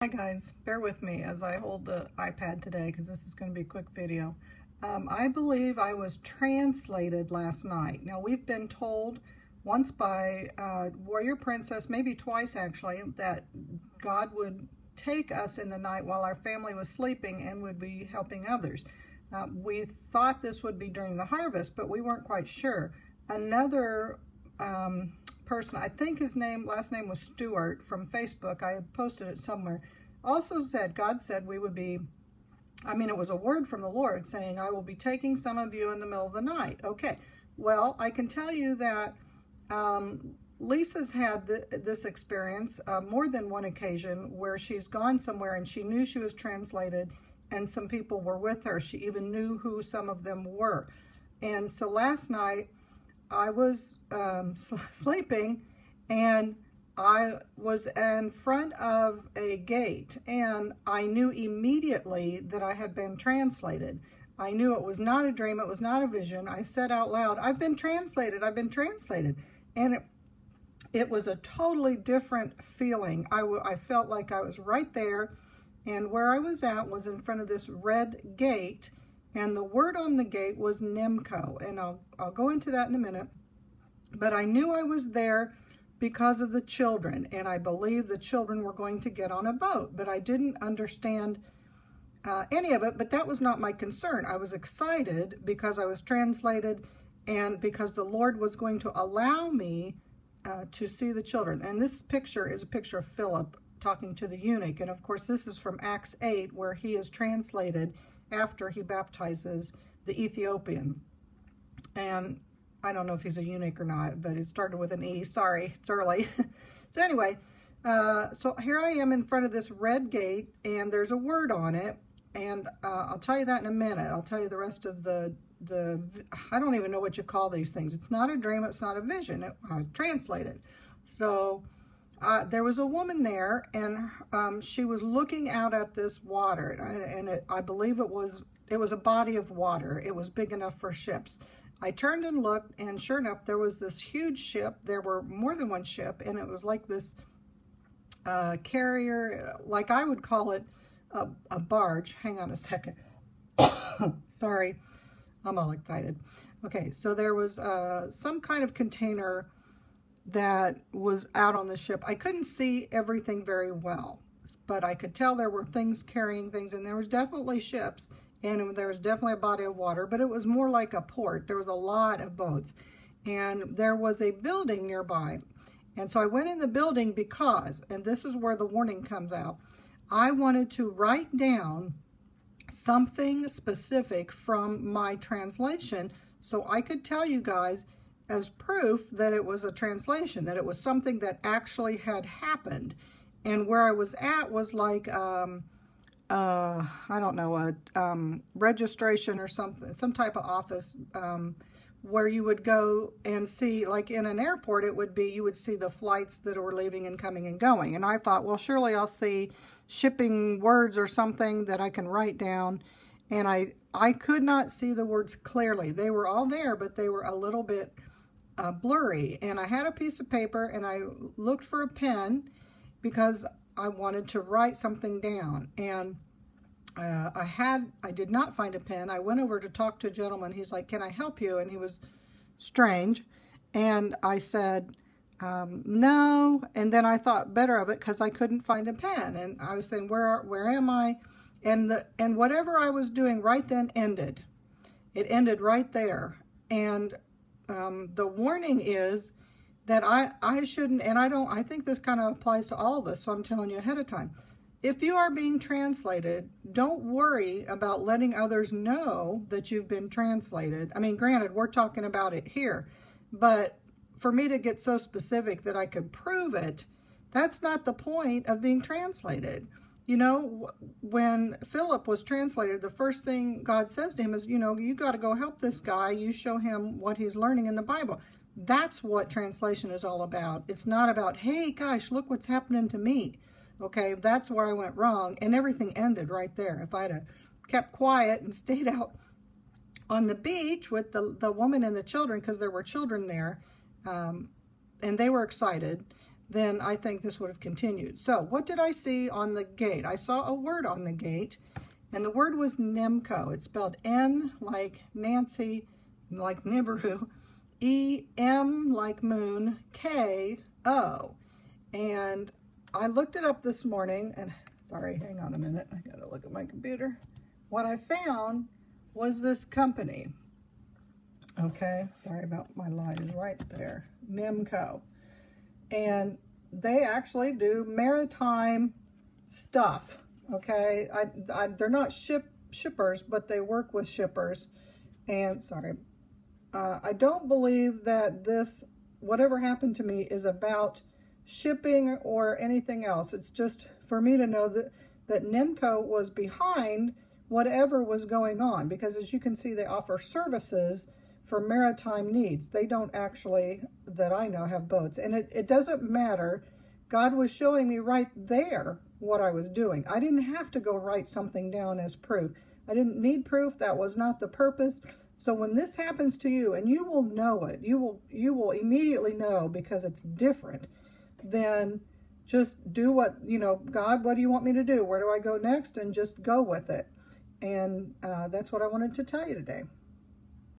Hi guys, bear with me as I hold the iPad today because this is going to be a quick video. I believe I was translated last night. Now we've been told once by Warrior Princess, maybe twice actually, that God would take us in the night while our family was sleeping and would be helping others. We thought this would be during the harvest, but we weren't quite sure. Another person, I think his last name was Stewart from Facebook, I posted it somewhere, also said, God said we would be, it was a word from the Lord saying, I will be taking some of you in the middle of the night. Okay, well, I can tell you that Lisa's had this experience more than one occasion where she's gone somewhere and she knew she was translated and some people were with her. She even knew who some of them were. And so last night, I was sleeping and I was in front of a gate and I knew immediately that I had been translated. I knew it was not a dream, it was not a vision. I said out loud, I've been translated, I've been translated. And it was a totally different feeling. I felt like I was right there, and where I was at was in front of this red gate, and the word on the gate was Nemco, and I'll go into that in a minute. But I knew I was there because of the children, and I believed the children were going to get on a boat, but I didn't understand any of it, but that was not my concern. I was excited because I was translated and because the Lord was going to allow me to see the children. And this picture is a picture of Philip talking to the eunuch, and of course this is from Acts 8 where he is translated after he baptizes the Ethiopian. And I don't know if he's a eunuch or not, but it started with an E. Sorry, it's early. So anyway, so here I am in front of this red gate, and there's a word on it, and I'll tell you that in a minute. I'll tell you the rest of I don't even know what you call these things. It's not a dream, it's not a vision. I was translated. So there was a woman there, and she was looking out at this water, and I believe it was a body of water. It was big enough for ships. I turned and looked, and sure enough, there was this huge ship. There were more than one ship, and it was like this carrier, like I would call it a barge. Hang on a second. Sorry, I'm all excited. Okay, so there was some kind of container that was out on the ship. I couldn't see everything very well, but I could tell there were things carrying things, and there was definitely ships. And there was definitely a body of water, but it was more like a port. There was a lot of boats, and there was a building nearby. And so I went in the building because, and this is where the warning comes out, I wanted to write down something specific from my translation so I could tell you guys as proof that it was a translation, that it was something that actually had happened. And where I was at was like, I don't know, a registration or something, some type of office where you would go and see, like in an airport, it would be, you would see the flights that were leaving and coming and going. And I thought, well, surely I'll see shipping words or something that I can write down. And I could not see the words clearly. They were all there, but they were a little bit blurry. And I had a piece of paper, and I looked for a pen because I wanted to write something down, and I did not find a pen. I went over to talk to a gentleman. He's like, can I help you? And he was strange. And I said, no. And then I thought better of it because I couldn't find a pen. And I was saying, where am I? And whatever I was doing right then ended. It ended right there. And the warning is that I shouldn't, and I think this kind of applies to all of us, so I'm telling you ahead of time. If you are being translated, don't worry about letting others know that you've been translated. I mean, granted, we're talking about it here, but for me to get so specific that I could prove it, that's not the point of being translated. You know, when Philip was translated, the first thing God says to him is, you know, you got to go help this guy. You show him what he's learning in the Bible. That's what translation is all about. It's not about, hey, gosh, look what's happening to me. Okay, that's where I went wrong, and everything ended right there. If I'd have kept quiet and stayed out on the beach with the woman and the children, because there were children there, and they were excited, then I think this would have continued. So what did I see on the gate? I saw a word on the gate, and the word was Nemco. It's spelled N like Nancy, like Nibiru, E-M like moon, K-O. And I looked it up this morning, and sorry, hang on a minute. I gotta look at my computer. What I found was this company. Okay, sorry about my line is right there. Nemco. And they actually do maritime stuff. Okay, they're not shippers, but they work with shippers. And sorry, I don't believe that this, whatever happened to me, is about shipping or anything else. It's just for me to know that Nemco was behind whatever was going on, because as you can see, they offer services for maritime needs. They don't actually, that I know, have boats. And it doesn't matter. God was showing me right there what I was doing. I didn't have to go write something down as proof. I didn't need proof. That was not the purpose. So when this happens to you, and you will know it, you will immediately know, because it's different, then just do what, God, what do you want me to do? Where do I go next? And just go with it. And that's what I wanted to tell you today.